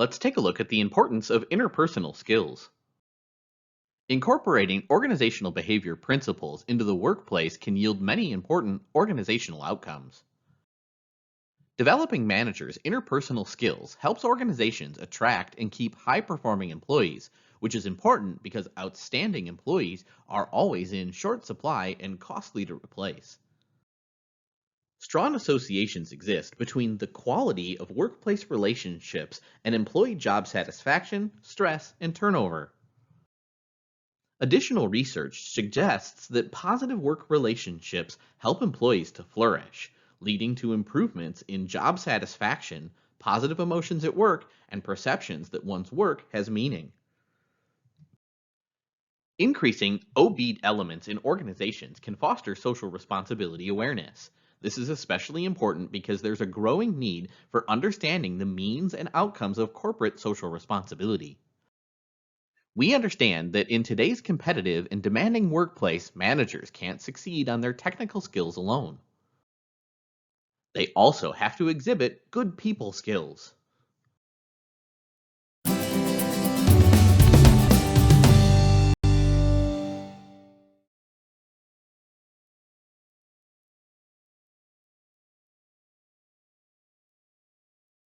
Let's take a look at the importance of interpersonal skills. Incorporating organizational behavior principles into the workplace can yield many important organizational outcomes. Developing managers' interpersonal skills helps organizations attract and keep high performing employees, which is important because outstanding employees are always in short supply and costly to replace. Strong associations exist between the quality of workplace relationships and employee job satisfaction, stress, and turnover. Additional research suggests that positive work relationships help employees to flourish, leading to improvements in job satisfaction, positive emotions at work, and perceptions that one's work has meaning. Increasing OB elements in organizations can foster social responsibility awareness. This is especially important because there's a growing need for understanding the means and outcomes of corporate social responsibility. We understand that in today's competitive and demanding workplace, managers can't succeed on their technical skills alone. They also have to exhibit good people skills.